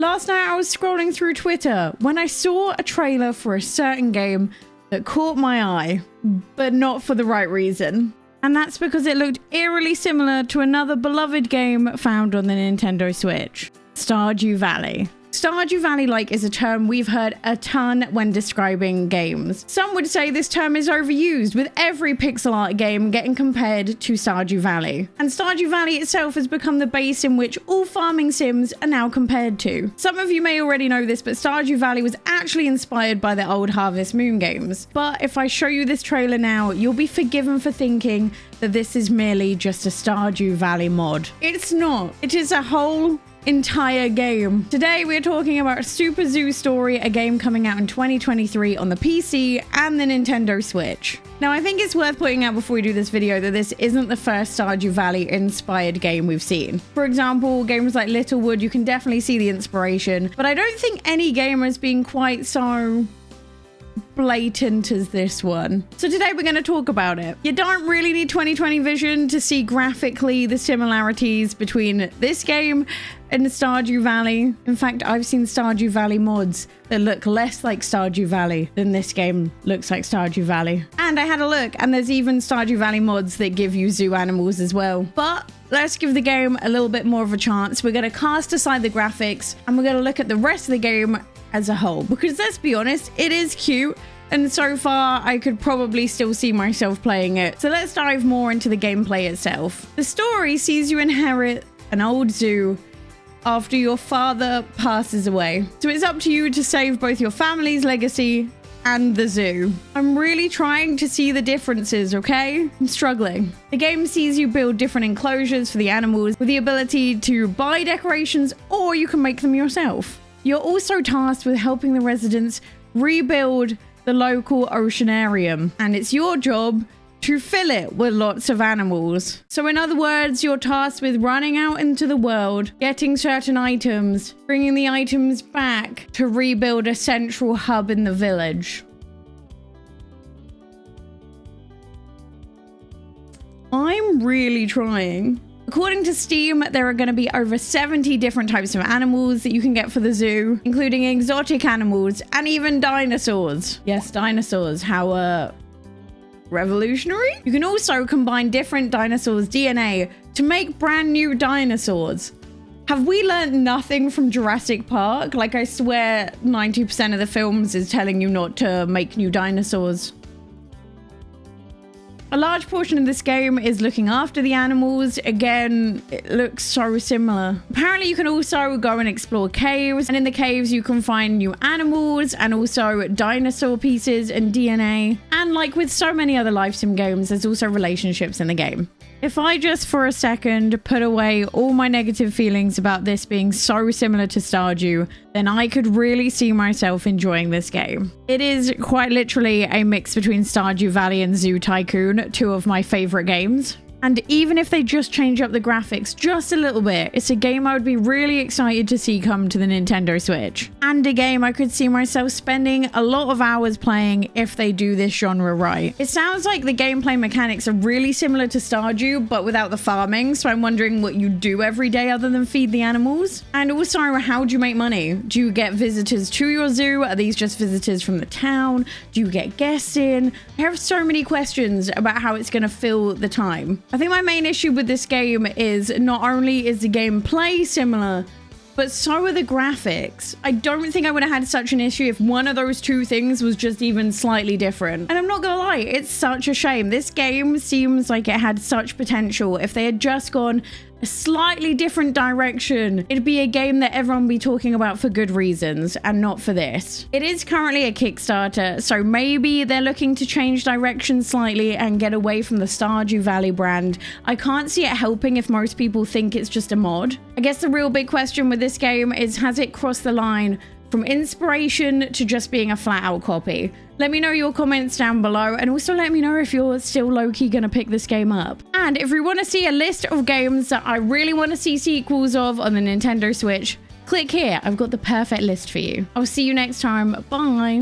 Last night I was scrolling through Twitter when I saw a trailer for a certain game that caught my eye, but not for the right reason. And that's because it looked eerily similar to another beloved game found on the Nintendo Switch, Stardew Valley. Stardew Valley-like is a term we've heard a ton when describing games. Some would say this term is overused, with every pixel art game getting compared to Stardew Valley. And Stardew Valley itself has become the base in which all farming sims are now compared to. Some of you may already know this, but Stardew Valley was actually inspired by the old Harvest Moon games. But if I show you this trailer now, you'll be forgiven for thinking that this is merely just a Stardew Valley mod. It's not. It is a whole entire game. Today we're talking about Super Zoo Story, a game coming out in 2023 on the PC and the Nintendo Switch. Now I think it's worth pointing out before we do this video that this isn't the first Stardew Valley inspired game we've seen. For example, games like Littlewood, you can definitely see the inspiration, but I don't think any game has been quite so blatant as this one. So today we're going to talk about it. You don't really need 2020 vision to see graphically the similarities between this game and Stardew Valley. In fact, I've seen Stardew Valley mods that look less like Stardew Valley than this game looks like Stardew Valley. And I had a look, and there's even Stardew Valley mods that give you zoo animals as well. But let's give the game a little bit more of a chance. We're going to cast aside the graphics, and we're going to look at the rest of the game as a whole, because let's be honest, it is cute, and so far I could probably still see myself playing it. So let's dive more into the gameplay itself. The story sees you inherit an old zoo after your father passes away, so it's up to you to save both your family's legacy and the zoo. I'm really trying to see the differences, okay? I'm struggling. The game sees you build different enclosures for the animals with the ability to buy decorations, or you can make them yourself. You're also tasked with helping the residents rebuild the local oceanarium, and it's your job to fill it with lots of animals. So in other words, you're tasked with running out into the world, getting certain items, bringing the items back to rebuild a central hub in the village. I'm really trying. According to Steam, there are going to be over 70 different types of animals that you can get for the zoo, including exotic animals and even dinosaurs. Yes, dinosaurs. How, revolutionary? You can also combine different dinosaurs' DNA to make brand new dinosaurs. Have we learned nothing from Jurassic Park? Like, I swear 90% of the films is telling you not to make new dinosaurs. A large portion of this game is looking after the animals. Again, it looks so similar. Apparently, you can also go and explore caves, and in the caves, you can find new animals and also dinosaur pieces and DNA. And like with so many other life sim games, there's also relationships in the game. If I just for a second put away all my negative feelings about this being so similar to Stardew, then I could really see myself enjoying this game. It is quite literally a mix between Stardew Valley and Zoo Tycoon, two of my favorite games. And even if they just change up the graphics just a little bit, it's a game I would be really excited to see come to the Nintendo Switch. And a game I could see myself spending a lot of hours playing if they do this genre right. It sounds like the gameplay mechanics are really similar to Stardew, but without the farming, so I'm wondering what you do every day other than feed the animals. And also, how do you make money? Do you get visitors to your zoo? Are these just visitors from the town? Do you get guests in? I have so many questions about how it's going to fill the time. I think my main issue with this game is not only is the gameplay similar, but so are the graphics. I don't think I would have had such an issue if one of those two things was just even slightly different. And I'm not gonna lie, it's such a shame. This game seems like it had such potential. If they had just gone a slightly different direction, it'd be a game that everyone would be talking about for good reasons and not for this. It is currently a Kickstarter, so maybe they're looking to change direction slightly and get away from the Stardew Valley brand. I can't see it helping if most people think it's just a mod. I guess the real big question with this game is, has it crossed the line from inspiration to just being a flat out copy? Let me know your comments down below, and also let me know if you're still low-key gonna pick this game up. And if you want to see a list of games that I really want to see sequels of on the Nintendo Switch, click here. I've got the perfect list for you. I'll see you next time. Bye.